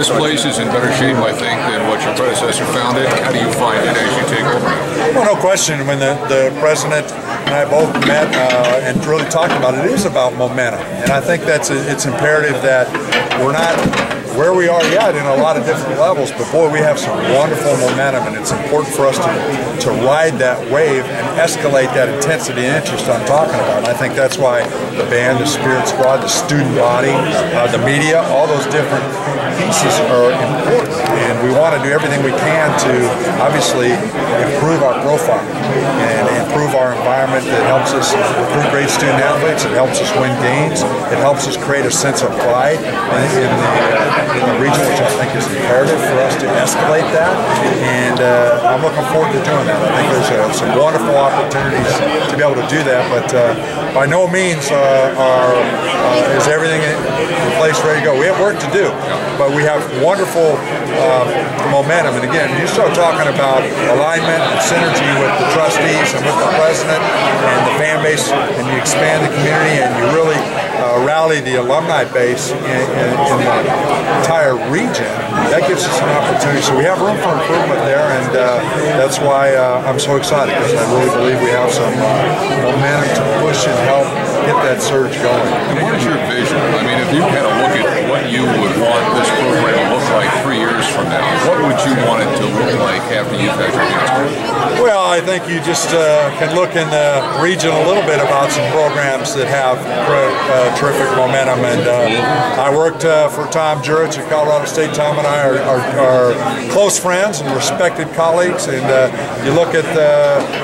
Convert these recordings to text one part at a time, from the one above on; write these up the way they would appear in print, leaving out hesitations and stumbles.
This place is in better shape, I think, than what your predecessor found it. How do you find it as you take over? Well, no question. When the president and I both met and really talked about it, it is about momentum. And I think it's imperative that we're not where we are yet in a lot of different levels, but boy, we have some wonderful momentum, and it's important for us to ride that wave and escalate that intensity and interest I'm talking about. And I think that's why the band, the Spirit Squad, the student body, the media, all those different pieces are important, and we want to do everything we can to obviously improve our profile and improve our environment that helps us recruit great student athletes. It helps us win games. It helps us create a sense of pride in the region, which I think is imperative for us to escalate that, and I'm looking forward to doing that. I think there's some wonderful opportunities to be able to do that, but by no means is everything in place ready to go. We have work to do, but we have wonderful momentum, and again, you start talking about alignment and synergy with the trustees and with the president and the fan base, and you expand the community and you really rally the alumni base in the entire region. That gives us an opportunity. So we have room for improvement there, and that's why I'm so excited, because I really believe we have some momentum to push and help get that surge going. And what is your vision? I mean, if you kind of look at what you would want this program to look like 3 years from now, what would you want it to look like after you've had your hands on it? Well, I think you just can look in the region a little bit about some programs that have terrific momentum. And I worked for Tom Jurich at Colorado State. Tom and I are close friends and respected colleagues. And you look at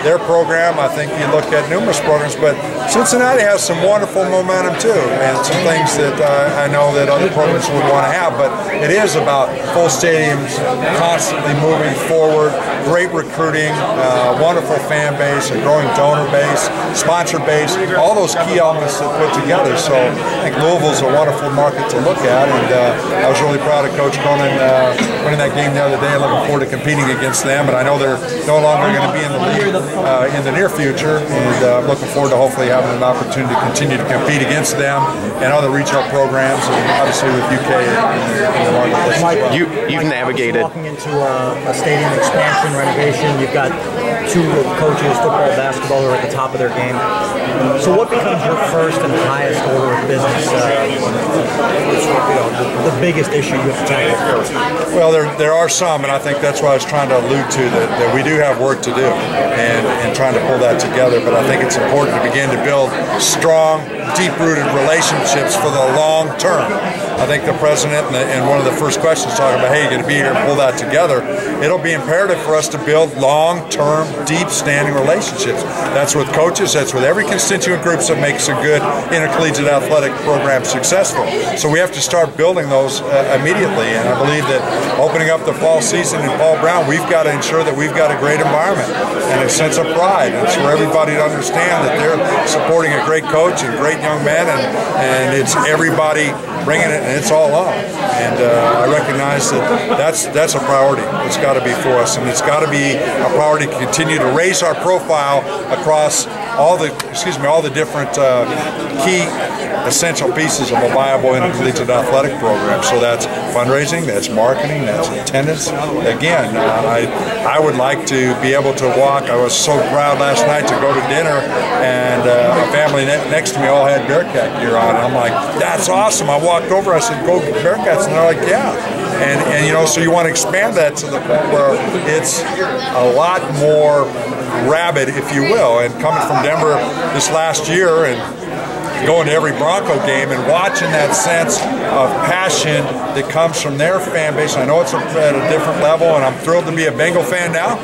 their program, I think you look at numerous programs, but Cincinnati has some wonderful momentum too, and some things that I know that other programs would want to have. But it is about full stadiums, constantly moving forward, great recruiting, wonderful fan base, a growing donor base, sponsor base, all those key elements that put together. So I think Louisville's a wonderful market to look at, and I was really proud of Coach Cronin winning that game the other day. Looking forward to competing against them, and I know they're no longer going to be in the league in the near future, and I'm looking forward to hopefully having an opportunity to continue to compete against them and other regional programs, and obviously with UK in the marketplace. Mike, well. You've navigated. Walking into a stadium expansion, renovation, you've got two coaches, football, basketball, who are at the top of their game. So what becomes your first and highest order of business, the biggest issue you have to tackle first? Well, there are some, and I think that's what I was trying to allude to, that we do have work to do and trying to pull that together. But I think it's important to begin to build strong, deep-rooted relationships for the long term. I think the president and one of the first questions talking about, hey, you're going to be here and pull that together. It'll be imperative for us to build long-term, deep-standing relationships. That's with coaches. That's with every constituent groups that makes a good intercollegiate athletic program successful. So we have to start building those immediately. And I believe that opening up the fall season in Paul Brown, we've got to ensure that we've got a great environment and a sense of pride. And it's for everybody to understand that they're supporting a great coach and great young men, and it's everybody bringing it, and it's all on. And I recognize that's a priority. It's got to be for us, and it's got to be a priority to continue to raise our profile across all the different key essential pieces of a viable intercollegiate athletic program. So that's fundraising, that's marketing, that's attendance. Again, I would like to be able to walk. I was so proud last night to go to dinner, and a family next to me all had Bearcat gear on. And I'm like, that's awesome. I walked over, I said, go Bearcats, and they're like, yeah. And you know, so you want to expand that to the point where it's a lot more rabid, if you will. And coming from Denver this last year and going to every Bronco game and watching that sense of passion that comes from their fan base. I know it's at a different level, and I'm thrilled to be a Bengal fan now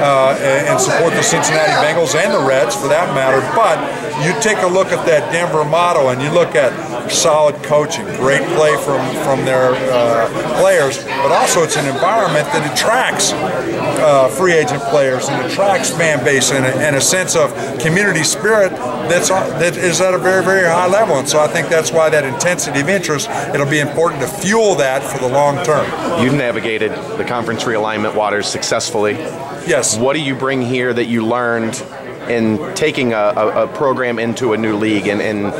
and support the Cincinnati Bengals and the Reds for that matter. But you take a look at that Denver model and you look at solid coaching, great play from their players, but also it's an environment that attracts free agent players and attracts fan base and a sense of community spirit that is at a very, very high level. And so I think that's why that intensity of interest, it'll be important to fuel that for the long term. You've navigated the conference realignment waters successfully. Yes. What do you bring here that you learned in taking a program into a new league and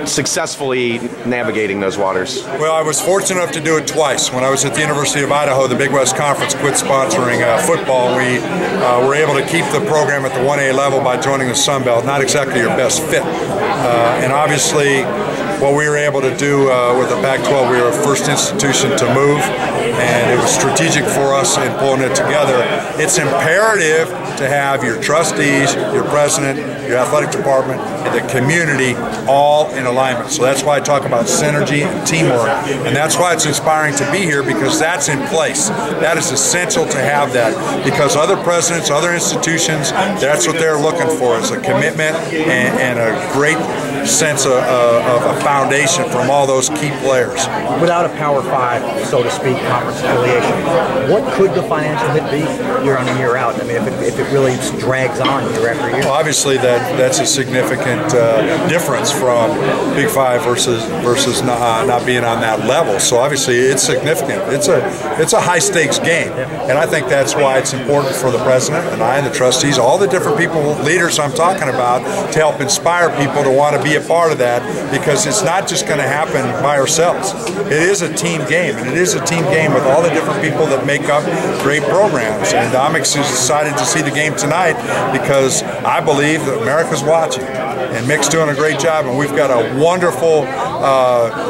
successfully navigating those waters? Well, I was fortunate enough to do it twice. When I was at the University of Idaho, the Big West Conference quit sponsoring football. We were able to keep the program at the 1A level by joining the Sun Belt. Not exactly your best fit. And obviously, what we were able to do with the Pac-12, we were the first institution to move, and it was strategic for us in pulling it together. It's imperative to have your trustees, your president, your athletic department, and the community all in alignment. So that's why I talk about synergy and teamwork, and that's why it's inspiring to be here, because that's in place. That is essential to have that, because other presidents, other institutions, that's what they're looking for, is a commitment and a great sense of a foundation from all those key players. Without a Power 5, so to speak, conference affiliation, what could the financial hit be year on and year out? I mean, if it really drags on year after year. Well, obviously that's a significant difference from Big 5 versus not being on that level. So obviously it's significant. It's a high stakes game, and I think that's why it's important for the president and I and the trustees, all the different people, leaders I'm talking about, to help inspire people to want to be a part of that, because it's not just going to happen by ourselves. It is a team game, and it is a team game with all the different people that make up great programs. And I'm excited to see the game tonight, because I believe that America's watching, and Mick's doing a great job, and we've got a wonderful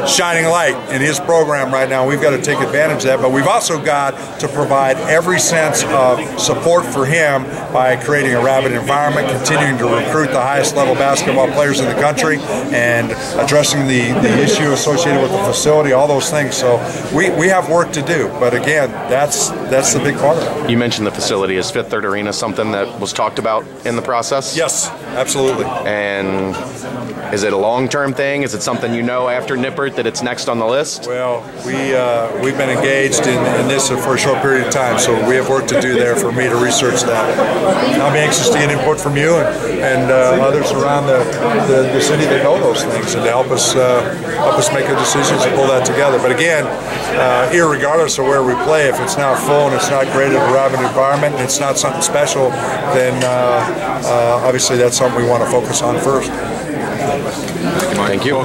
shining light in his program right now. We've got to take advantage of that, but we've also got to provide every sense of support for him by creating a rabid environment, continuing to recruit the highest level basketball players in the country, and addressing the issue associated with the facility, all those things. So we have work to do, but again, that's the big part of it. You mentioned the facility. Is Fifth Third Arena something that was talked about in the process? Yes, absolutely. And is it a long-term thing? Is it something you know after Nippert that it's next on the list? Well, we've been engaged in this for a short period of time, so we have work to do there for me to research that. I'll be anxious to get input from you and others around the city that know those things, and to help us make the decisions and pull that together. But again, irregardless of where we play, if it's not full and it's not great at a rabid environment and it's not something special, then obviously that's something we want to focus on first. Thank you.